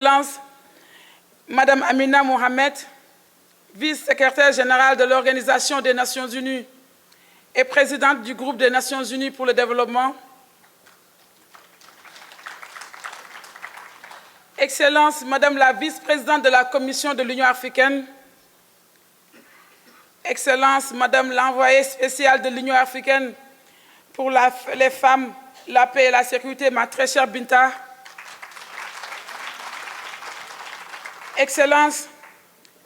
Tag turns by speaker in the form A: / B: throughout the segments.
A: Excellence, Madame Amina Mohamed, vice-secrétaire générale de l'Organisation des Nations Unies et présidente du groupe des Nations Unies pour le développement. Excellence, Madame la vice-présidente de la Commission de l'Union africaine. Excellence, Madame l'envoyée spéciale de l'Union africaine pour les femmes, la paix et la sécurité, ma très chère Binta. Excellences,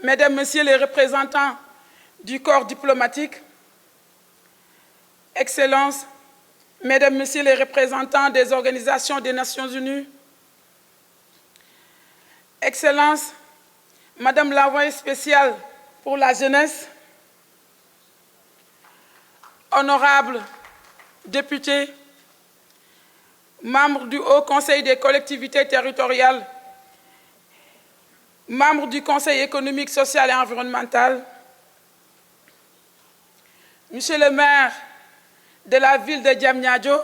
A: Mesdames, Messieurs les représentants du corps diplomatique, Excellences, Mesdames, Messieurs les représentants des organisations des Nations Unies, Excellences, Madame l'envoyée spéciale pour la jeunesse, honorables députés, membres du Haut Conseil des collectivités territoriales, membres du Conseil économique, social et environnemental, Monsieur le maire de la ville de Diamniadio,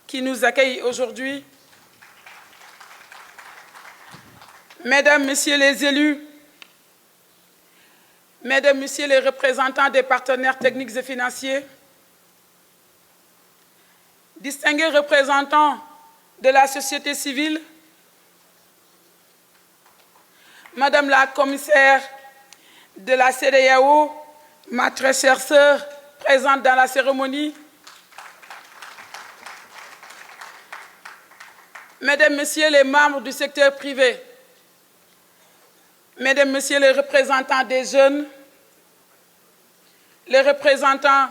A: qui nous accueille aujourd'hui, Mesdames, Messieurs les élus, Mesdames, Messieurs les représentants des partenaires techniques et financiers, distingués représentants de la société civile, Madame la commissaire de la CEDEAO, ma très chère sœur, présente dans la cérémonie, Mesdames, Messieurs les membres du secteur privé, Mesdames, Messieurs les représentants des jeunes, les représentants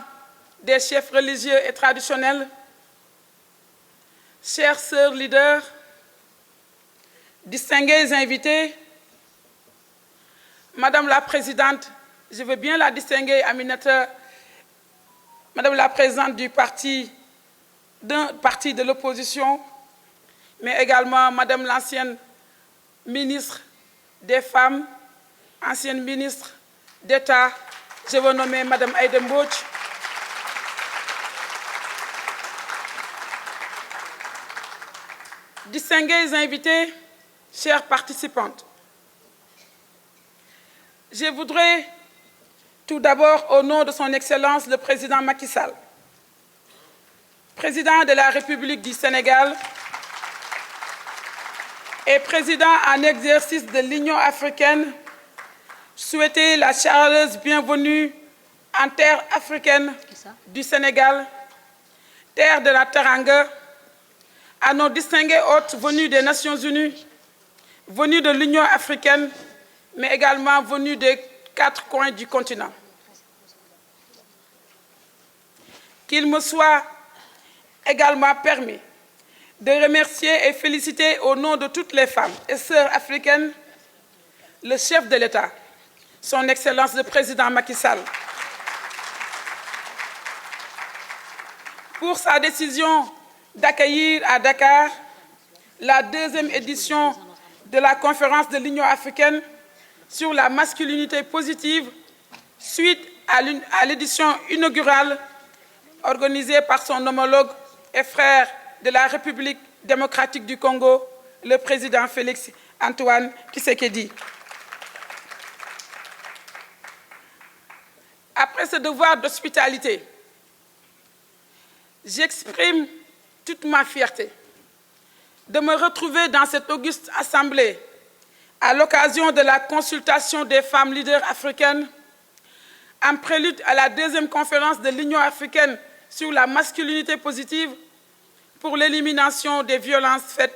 A: des chefs religieux et traditionnels, chères sœurs leaders, distingués invités, Madame la Présidente, je veux bien la distinguer, Aminata, Madame la Présidente d'un parti de l'opposition, mais également Madame l'ancienne ministre des Femmes, ancienne ministre d'État, je veux nommer Madame Aïda Mbodj, distingués invités, chères participantes. Je voudrais tout d'abord, au nom de son Excellence le Président Macky Sall, Président de la République du Sénégal et Président en exercice de l'Union africaine, souhaiter la chaleureuse bienvenue en terre africaine du Sénégal, terre de la Teranga, à nos distingués hôtes venus des Nations Unies, venus de l'Union africaine, mais également venus des 4 coins du continent. Qu'il me soit également permis de remercier et féliciter au nom de toutes les femmes et sœurs africaines le chef de l'État, son Excellence le Président Macky Sall, pour sa décision d'accueillir à Dakar la 2e édition de la conférence de l'Union africaine sur la masculinité positive suite à l'édition inaugurale organisée par son homologue et frère de la République démocratique du Congo, le président Félix Antoine Tshisekedi. Après ce devoir d'hospitalité, j'exprime toute ma fierté de me retrouver dans cette auguste assemblée à l'occasion de la consultation des femmes leaders africaines en prélude à la 2e conférence de l'Union africaine sur la masculinité positive pour l'élimination des violences faites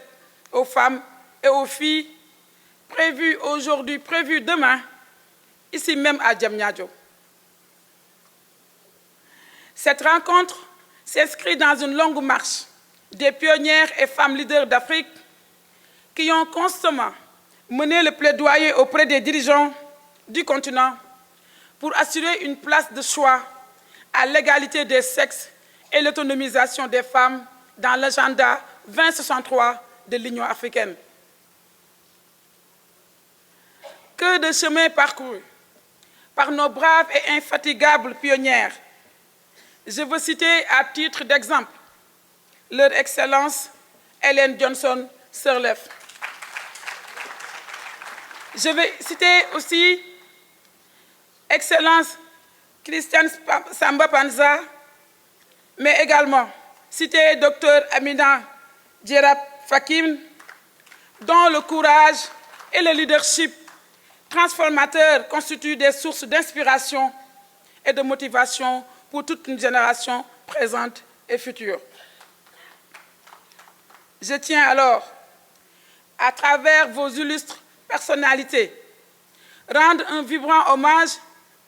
A: aux femmes et aux filles, prévue aujourd'hui, prévue demain, ici même à Diamniadio. Cette rencontre s'inscrit dans une longue marche des pionnières et femmes leaders d'Afrique qui ont constamment mené le plaidoyer auprès des dirigeants du continent pour assurer une place de choix à l'égalité des sexes et l'autonomisation des femmes dans l'agenda 2063 de l'Union africaine. Que de chemin parcouru par nos braves et infatigables pionnières. Je veux citer à titre d'exemple leur Excellence Ellen Johnson Sirleaf, Je vais citer aussi Excellence Christiane Samba Panza, mais également citer Dr Amina Djerab Fakim, dont le courage et le leadership transformateur constituent des sources d'inspiration et de motivation pour toute une génération présente et future. Je tiens alors, à travers vos illustres personnalités, rendre un vibrant hommage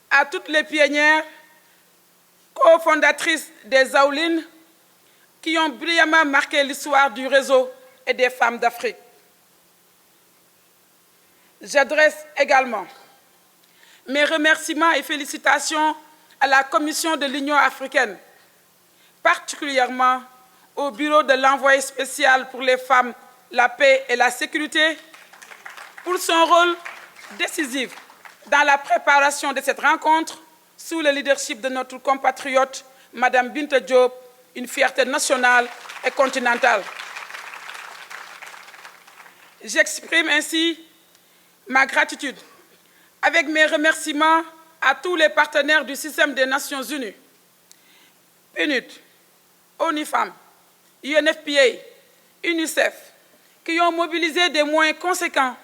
A: à toutes les pionnières, cofondatrices des Aoulines, qui ont brillamment marqué l'histoire du réseau et des femmes d'Afrique. J'adresse également mes remerciements et félicitations à la Commission de l'Union africaine, particulièrement au Bureau de l'envoyé spécial pour les femmes, la paix et la sécurité, pour son rôle décisif dans la préparation de cette rencontre sous le leadership de notre compatriote, Madame Binta Diop, une fierté nationale et continentale. J'exprime ainsi ma gratitude avec mes remerciements à tous les partenaires du système des Nations Unies, PNUD, ONU Femmes, UNFPA, UNICEF, qui ont mobilisé des moyens conséquents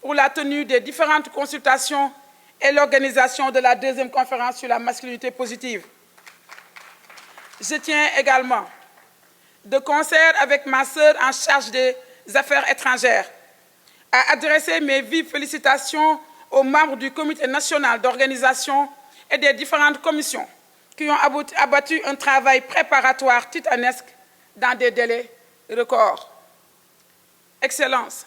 A: pour la tenue des différentes consultations et l'organisation de la deuxième conférence sur la masculinité positive. Je tiens également, de concert avec ma sœur en charge des affaires étrangères, à adresser mes vives félicitations aux membres du Comité national d'organisation et des différentes commissions qui ont abattu un travail préparatoire titanesque dans des délais records. Excellences,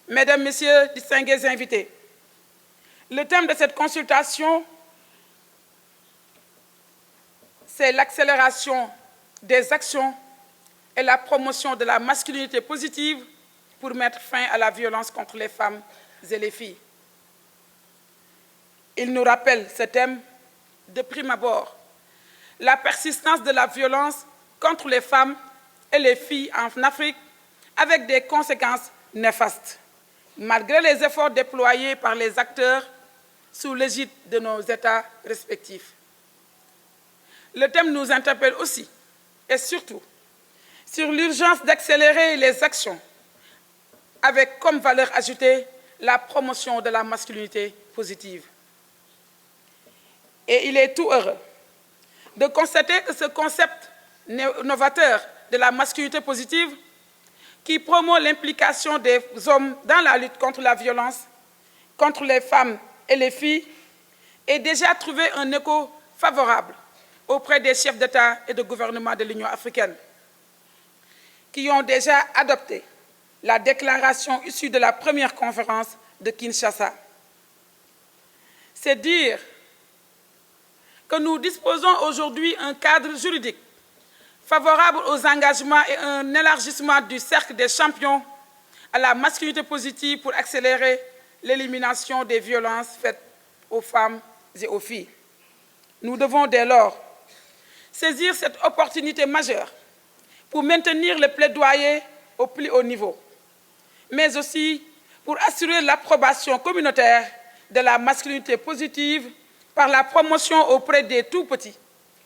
A: Mesdames, Messieurs, distingués invités, le thème de cette consultation, c'est l'accélération des actions et la promotion de la masculinité positive pour mettre fin à la violence contre les femmes et les filles. Il nous rappelle ce thème de prime abord, la persistance de la violence contre les femmes et les filles en Afrique avec des conséquences néfastes, malgré les efforts déployés par les acteurs sous l'égide de nos États respectifs. Le thème nous interpelle aussi et surtout sur l'urgence d'accélérer les actions avec comme valeur ajoutée la promotion de la masculinité positive. Et il est tout heureux de constater que ce concept novateur de la masculinité positive, qui promeut l'implication des hommes dans la lutte contre la violence, contre les femmes et les filles, ait déjà trouvé un écho favorable auprès des chefs d'État et de gouvernement de l'Union africaine, qui ont déjà adopté la déclaration issue de la première conférence de Kinshasa. C'est dire que nous disposons aujourd'hui d'un cadre juridique favorable aux engagements et un élargissement du cercle des champions à la masculinité positive pour accélérer l'élimination des violences faites aux femmes et aux filles. Nous devons dès lors saisir cette opportunité majeure pour maintenir le plaidoyer au plus haut niveau, mais aussi pour assurer l'approbation communautaire de la masculinité positive par la promotion auprès des tout-petits,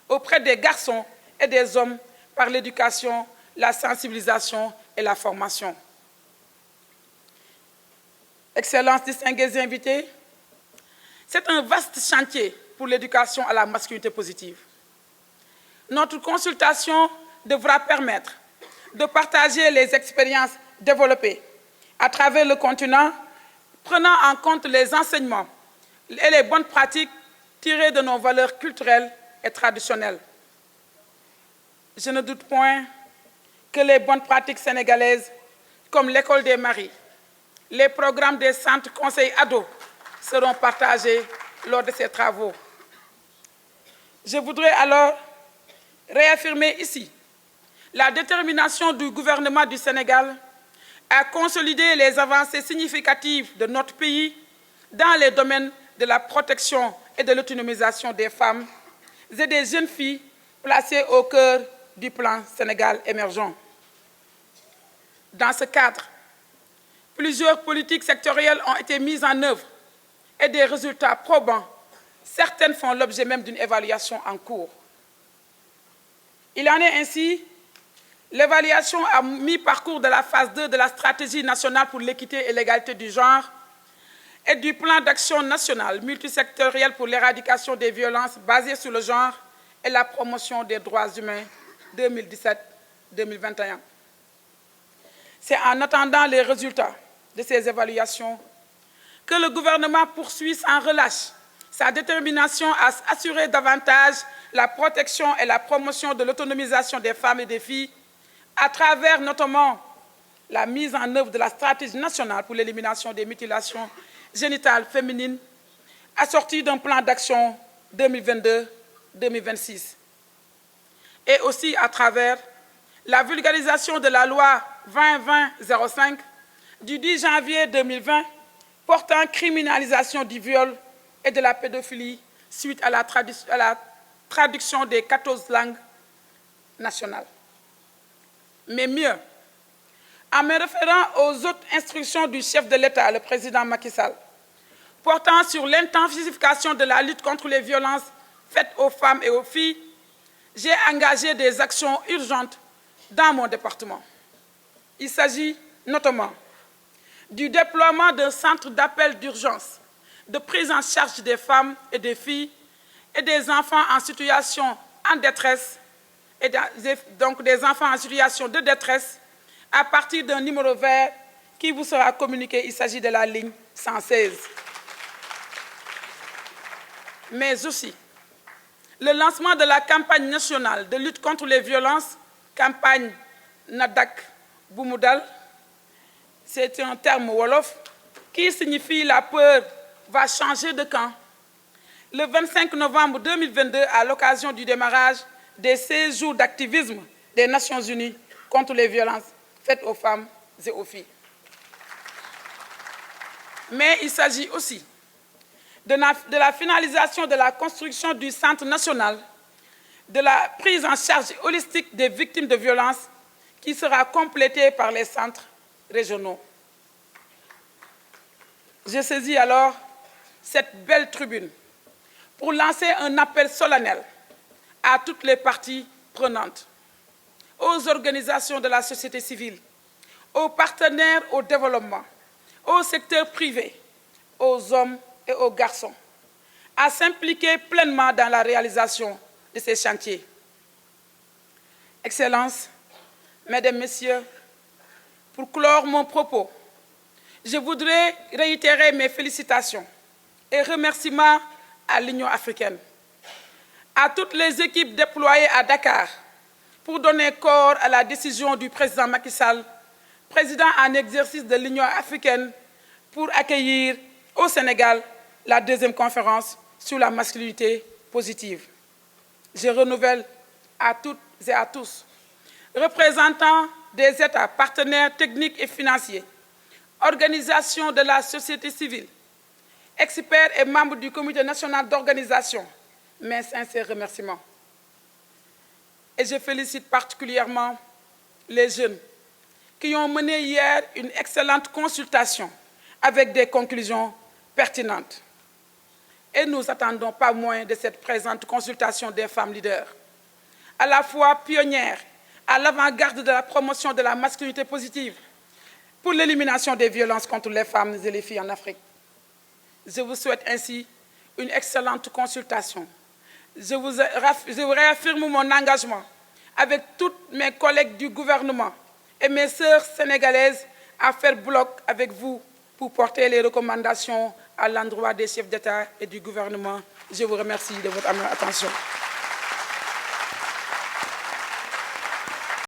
A: auprès des garçons et des hommes, par l'éducation, la sensibilisation et la formation. Excellences, distingués invités, c'est un vaste chantier pour l'éducation à la masculinité positive. Notre consultation devra permettre de partager les expériences développées à travers le continent, prenant en compte les enseignements et les bonnes pratiques tirées de nos valeurs culturelles et traditionnelles. Je ne doute point que les bonnes pratiques sénégalaises, comme l'école des maris, les programmes des centres conseils ados, seront partagés lors de ces travaux. Je voudrais alors réaffirmer ici la détermination du gouvernement du Sénégal à consolider les avancées significatives de notre pays dans les domaines de la protection et de l'autonomisation des femmes et des jeunes filles placées au cœur du plan Sénégal émergent. Dans ce cadre, Plusieurs politiques sectorielles ont été mises en œuvre et des résultats probants. Certaines font l'objet même d'une évaluation en cours. Il en est ainsi l'évaluation à mi-parcours de la phase 2 de la stratégie nationale pour l'équité et l'égalité du genre et du plan d'action national multisectoriel pour l'éradication des violences basées sur le genre et la promotion des droits humains 2017-2021. C'est en attendant les résultats de ces évaluations que le gouvernement poursuit sans relâche sa détermination à assurer davantage la protection et la promotion de l'autonomisation des femmes et des filles à travers notamment la mise en œuvre de la stratégie nationale pour l'élimination des mutilations génitales féminines, assortie d'un plan d'action 2022-2026. Et aussi à travers la vulgarisation de la loi 2020-05 du 10 janvier 2020 portant criminalisation du viol et de la pédophilie suite à la traduction des 14 langues nationales. Mais mieux, en me référant aux autres instructions du chef de l'État, le président Macky Sall, portant sur l'intensification de la lutte contre les violences faites aux femmes et aux filles, j'ai engagé des actions urgentes dans mon département. Il s'agit notamment du déploiement d'un centre d'appel d'urgence de prise en charge des femmes et des filles et des enfants en situation en détresse, et donc des enfants en situation de détresse à partir d'un numéro vert qui vous sera communiqué. Il s'agit de la ligne 116. Mais aussi le lancement de la campagne nationale de lutte contre les violences, campagne Nadak Boumoudal, c'est un terme wolof qui signifie la peur va changer de camp. Le 25 novembre 2022, à l'occasion du démarrage des 16 jours d'activisme des Nations Unies contre les violences faites aux femmes et aux filles. Mais il s'agit aussi de la finalisation de la construction du Centre national de la prise en charge holistique des victimes de violences qui sera complétée par les centres régionaux. Je saisis alors cette belle tribune pour lancer un appel solennel à toutes les parties prenantes, aux organisations de la société civile, aux partenaires au développement, au secteur privé, aux hommes et aux garçons, à s'impliquer pleinement dans la réalisation de ces chantiers. Excellences, Mesdames, Messieurs, pour clore mon propos, je voudrais réitérer mes félicitations et remerciements à l'Union africaine, à toutes les équipes déployées à Dakar pour donner corps à la décision du président Macky Sall, président en exercice de l'Union africaine, pour accueillir au Sénégal la deuxième conférence sur la masculinité positive. Je renouvelle à toutes et à tous, représentants des États partenaires techniques et financiers, organisations de la société civile, experts et membres du comité national d'organisation, mes sincères remerciements. Et je félicite particulièrement les jeunes qui ont mené hier une excellente consultation avec des conclusions pertinentes. Et nous n'attendons pas moins de cette présente consultation des femmes leaders, à la fois pionnières, à l'avant-garde de la promotion de la masculinité positive, pour l'élimination des violences contre les femmes et les filles en Afrique. Je vous souhaite ainsi une excellente consultation. Je vous réaffirme mon engagement avec tous mes collègues du gouvernement et mes sœurs sénégalaises à faire bloc avec vous pour porter les recommandations à l'endroit des chefs d'État et du gouvernement. Je vous remercie de votre attention.